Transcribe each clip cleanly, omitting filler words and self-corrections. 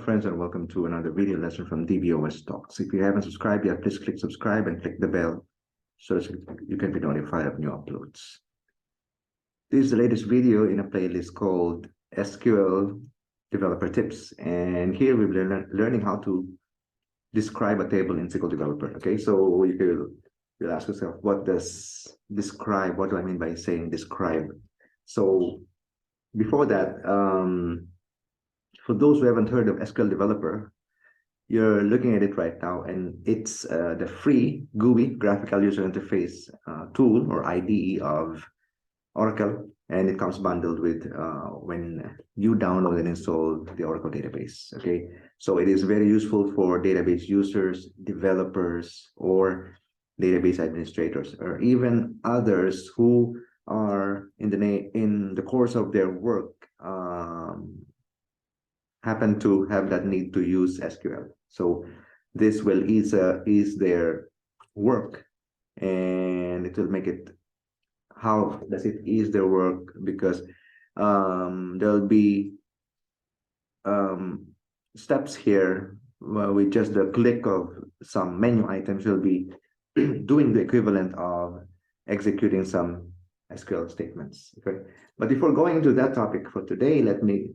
friends, and welcome to another video lesson from DBOS Talks. If you haven't subscribed yet, please click subscribe and click the bell so that you can be notified of new uploads. This is the latest video in a playlist called SQL Developer Tips, and here we'll be learning how to describe a table in SQL Developer. Okay, so you'll ask yourself, what does describe? What do I mean by saying describe? So before that, for those who haven't heard of SQL Developer, you're looking at it right now, and it's the free GUI, graphical user interface tool or IDE of Oracle, and it comes bundled with when you download and install the Oracle database. Okay, so it is very useful for database users, developers, or database administrators, or even others who are in the course of their work happen to have that need to use SQL. So this will ease their work, and it will make it. How does it ease their work? Because there'll be steps here with just the click of some menu items. You'll be doing the equivalent of executing some SQL statements. Okay, but before going into that topic for today, let me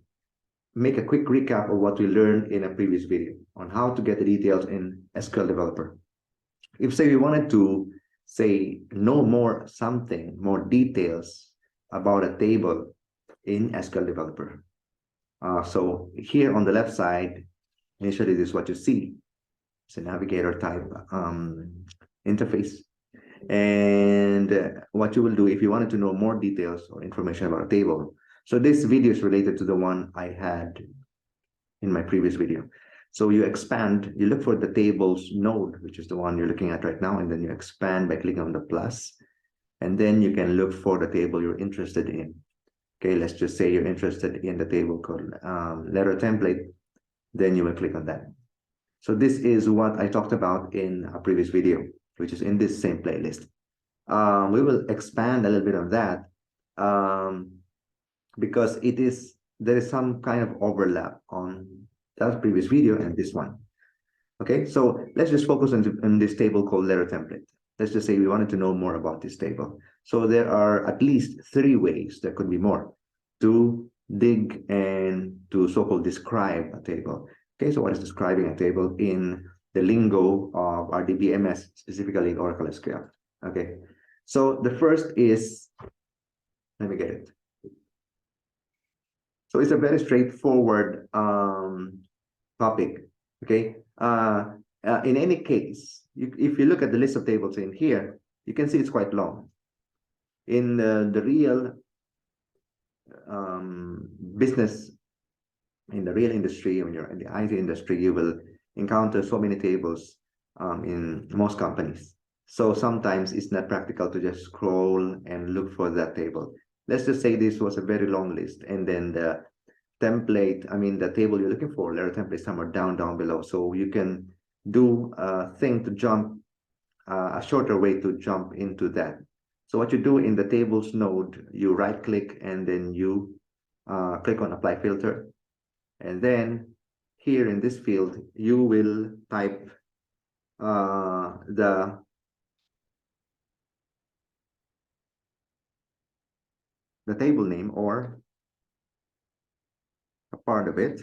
make a quick recap of what we learned in a previous video on how to get the details in SQL Developer. If, say, we wanted to know more details about a table in SQL Developer. So here on the left side, initially this is what you see. It's a navigator type interface. And what you will do if you wanted to know more details or information about a table. So this video is related to the one I had in my previous video. So you expand, you look for the tables node, which is the one you're looking at right now, and then you expand by clicking on the plus, and then you can look for the table you're interested in. Okay, let's just say you're interested in the table called letter template, then you will click on that. So this is what I talked about in a previous video, which is in this same playlist. We will expand a little bit on that. Because there is some kind of overlap on that previous video and this one. Okay, so let's just focus on this table called letter template. Let's just say we wanted to know more about this table. So there are at least 3 ways, there could be more, to dig and to so-called describe a table. Okay, so what is describing a table in the lingo of our DBMS, specifically Oracle SQL? Okay, so the first is, let me get it. So it's a very straightforward topic, okay? In any case, if you look at the list of tables in here, you can see it's quite long. In the real business, in the real industry, when you're in the IT industry, you will encounter so many tables in most companies. So sometimes it's not practical to just scroll and look for that table. Let's just say this was a very long list, and then the template, the table you're looking for, letter template, somewhere down below. So you can do a thing to jump, a shorter way to jump into that. So what you do in the tables node, you right click and then you click on apply filter. And then here in this field, you will type the table name or a part of it,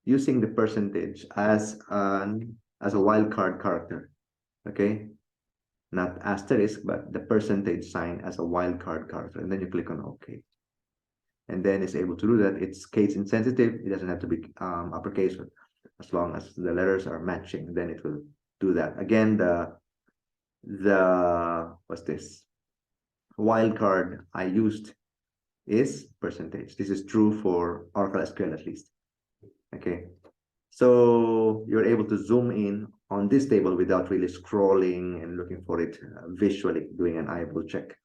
using the percentage as a wildcard character. Okay, not asterisk, but the percentage sign as a wildcard character, and then you click on OK. And then it's able to do that. It's case insensitive. It doesn't have to be uppercase, as long as the letters are matching, then it will do that. Again, what's this? Wildcard I used is percentage. This is true for Oracle SQL at least. Okay, so you're able to zoom in on this table without really scrolling and looking for it visually, doing an eyeball check.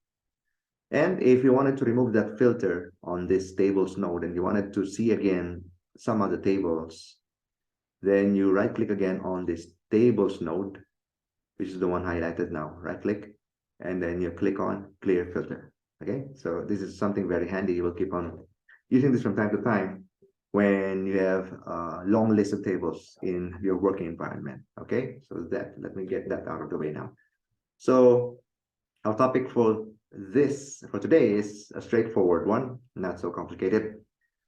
And if you wanted to remove that filter on this tables node and you wanted to see again some other tables, then you right click again on this tables node, which is the one highlighted now. Right click, and then you click on clear filter. Okay, so this is something very handy. You will keep on using this from time to time when you have a long list of tables in your working environment. Okay, so that, let me get that out of the way now. So our topic for today is a straightforward one, not so complicated,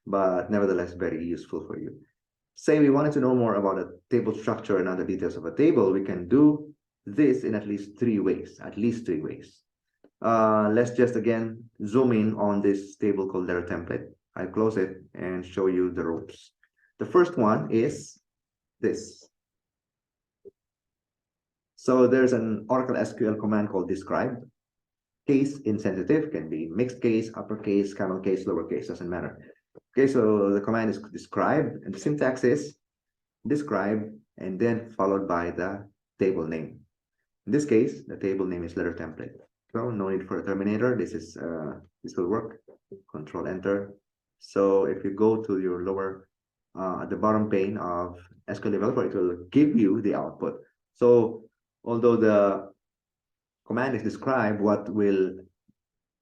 but nevertheless very useful for you. Say we wanted to know more about a table structure and other details of a table, we can do this in at least three ways. Let's just again zoom in on this table called letter template. I'll close it and show you the ropes. The first one is this. So there's an Oracle SQL command called describe. Case insensitive, can be mixed case, uppercase, camel case, lowercase, doesn't matter. Okay, so the command is describe, and the syntax is describe and then followed by the table name. In this case, the table name is letter template. So no need for a terminator. This will work. Control Enter. So if you go to your lower at the bottom pane of SQL Developer, it will give you the output. So although the command is described, the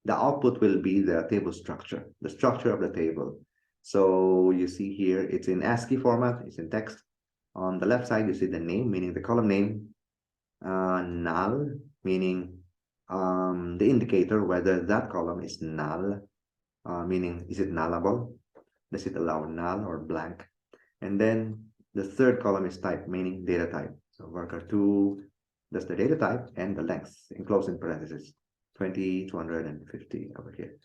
output will be the table structure, the structure of the table. So you see here, it's in ASCII format, it's in text. On the left side, you see the name, meaning the column name, null, meaning the indicator whether that column is null, meaning is it nullable? Does it allow null or blank? And then the third column is type, meaning data type. So worker2, that's the data type, and the length enclosed in parentheses, 20, 250 over here.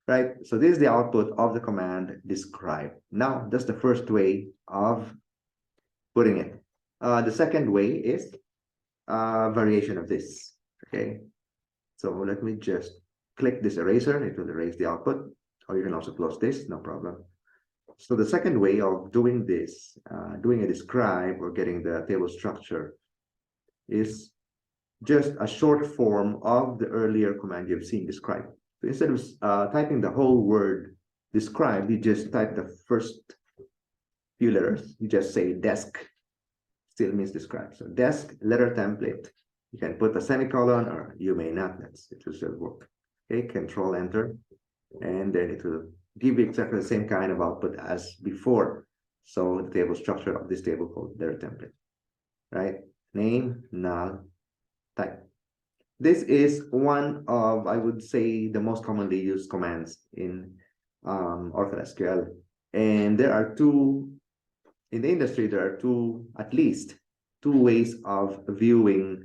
Right, so this is the output of the command describe. Now, that's the first way of putting it. The second way is variation of this. Okay, so let me just click this eraser. It will erase the output, or you can also close this, no problem. So the second way of doing this, doing a describe or getting the table structure, is just a short form of the earlier command you've seen, describe. So instead of typing the whole word describe, you just type the first few letters. You just say desk, still means describe. So desk, letter template. You can put a semicolon, or you may not. It will still work. Okay, Control Enter, and then it will give you exactly the same kind of output as before. So the table structure of this table called letter template, right? Name, null, type. This is one of, I would say, the most commonly used commands in Oracle SQL. And there are in the industry, there are at least two ways of viewing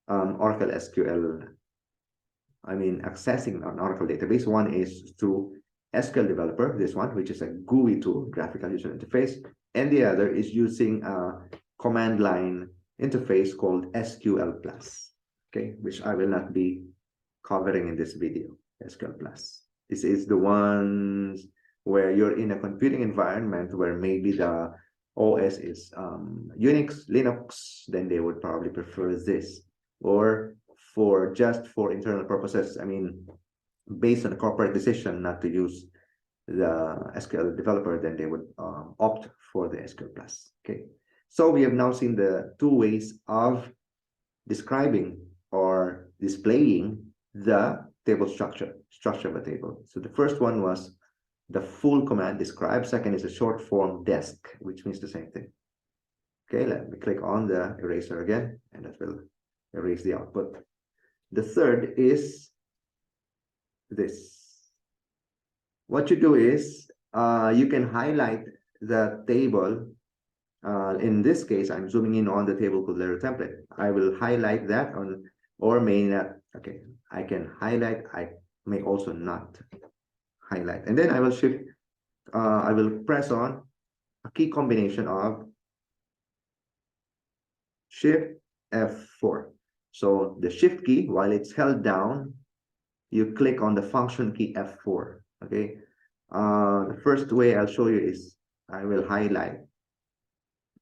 Oracle SQL. I mean, accessing an Oracle database. One is through SQL Developer, this one, which is a GUI tool, graphical user interface. And the other is using a command line interface called SQL Plus. Okay, which I will not be covering in this video. SQL Plus. This is the ones where you're in a computing environment where maybe the OS is Unix, Linux, then they would probably prefer this. Or just for internal purposes, I mean, based on a corporate decision not to use the SQL Developer, then they would opt for the SQL Plus. Okay, so we have now seen the two ways of describing or displaying the table structure of a table. So the first one was the full command describe. Second is a short form desk, which means the same thing. Okay, let me click on the eraser again, and that will erase the output. The third is this. What you do is you can highlight the table. In this case, I'm zooming in on the table called letter template. I will highlight that on, or may not. Okay, I can highlight. I may also not highlight. And then I will press on a key combination of Shift F4. So the Shift key, while it's held down, you click on the function key F4. Okay. The first way I'll show you is I will highlight.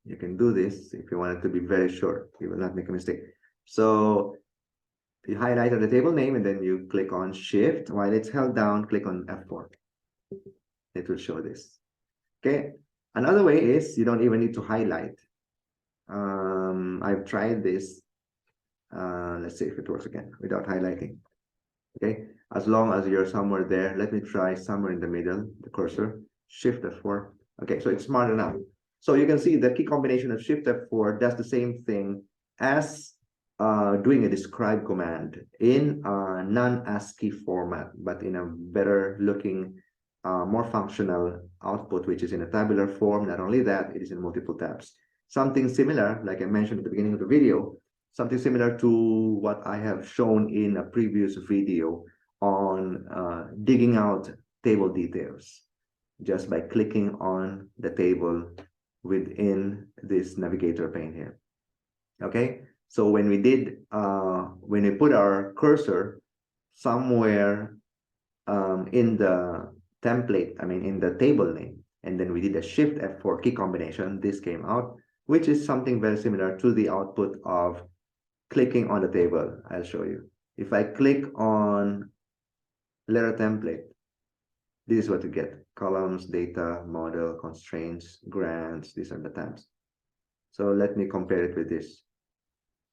You can do this if you want it to be very short. You will not make a mistake. So you highlight the table name, and then you click on Shift. While it's held down, click on F4. It will show this. Okay. Another way is you don't even need to highlight. I've tried this. Let's see if it works again without highlighting. Okay. As long as you're somewhere there, let me try somewhere in the middle, the cursor, Shift F4. Okay, so it's smart enough. So you can see the key combination of Shift F4 does the same thing as doing a describe command in a non-ASCII format, but in a better looking, more functional output, which is in a tabular form. Not only that, it is in multiple tabs. Something similar, like I mentioned at the beginning of the video, something similar to what I have shown in a previous video on digging out table details just by clicking on the table within this navigator pane here. Okay, so when we put our cursor somewhere in the template, I mean in the table name, and then we did a Shift F4 key combination, this came out, which is something very similar to the output of clicking on the table. I'll show you. If I click on letter template, this is what you get: columns, data, model, constraints, grants. These are the tabs. So let me compare it with this.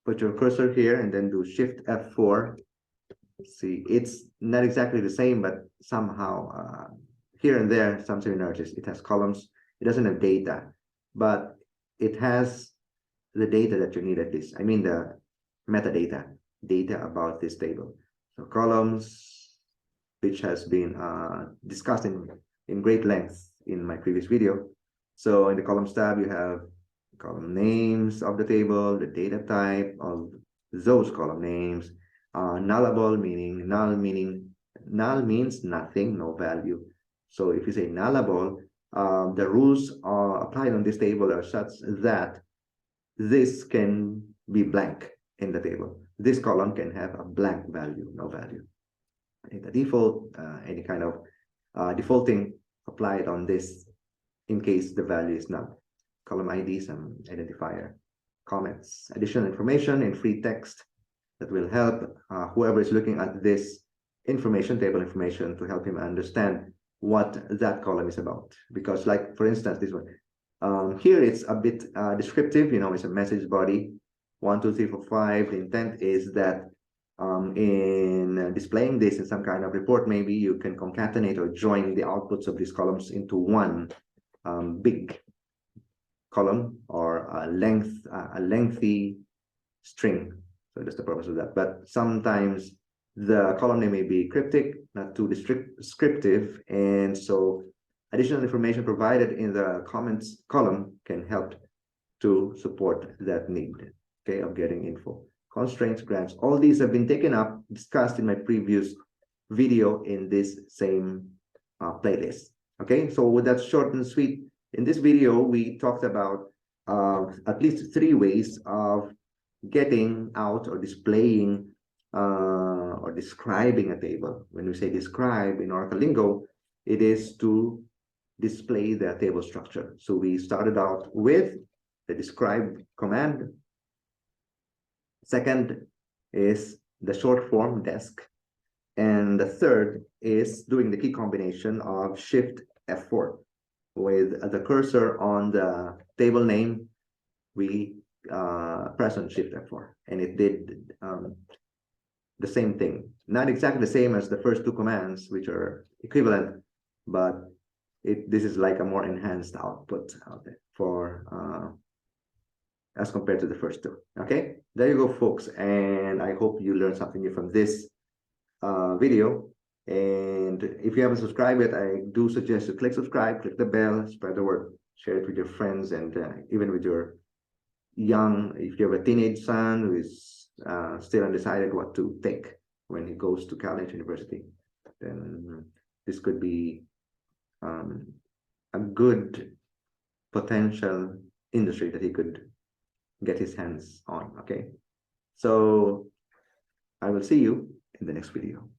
Put your cursor here and then do Shift F4. See, it's not exactly the same, but somehow here and there, some similarities. It has columns. It doesn't have data, but it has the data that you need at least. I mean the metadata, data about this table. So columns, which has been discussed in great length in my previous video. So in the columns tab, you have column names of the table, the data type of those column names, nullable, meaning null means nothing, no value. So if you say nullable, the rules applied on this table are such that this can be blank in the table. This column can have a blank value, no value. In the default, any kind of defaulting applied on this in case the value is null. Column ID, some identifier, comments, additional information in free text that will help whoever is looking at this information, table information, to help him understand what that column is about. Because like, for instance, this one, here it's a bit descriptive, you know, it's a message body, 1, 2, 3, 4, 5. The intent is that in displaying this in some kind of report, maybe you can concatenate or join the outputs of these columns into one big column or a lengthy string. So that's the purpose of that. But sometimes the column name may be cryptic, not too descriptive, and so additional information provided in the comments column can help to support that need, okay, of getting info. Constraints, grants, all these have been taken up, discussed in my previous video in this same playlist. Okay, so with that short and sweet, in this video, we talked about at least 3 ways of getting out or displaying or describing a table. When we say describe in Oracle lingo, it is to display the table structure. So we started out with the describe command. Second is the short form desc. And the third is doing the key combination of Shift F4. With the cursor on the table name, we press on Shift F4, and it did the same thing. Not exactly the same as the first 2 commands, which are equivalent, but this is like a more enhanced output out there for as compared to the first 2. Okay, there you go, folks, and I hope you learned something new from this video. And if you haven't subscribed yet, I do suggest you click subscribe, click the bell, spread the word, share it with your friends, and even with your if you have a teenage son who is still undecided what to take when he goes to college, university, then this could be a good potential industry that he could get his hands on. Okay, so I will see you in the next video.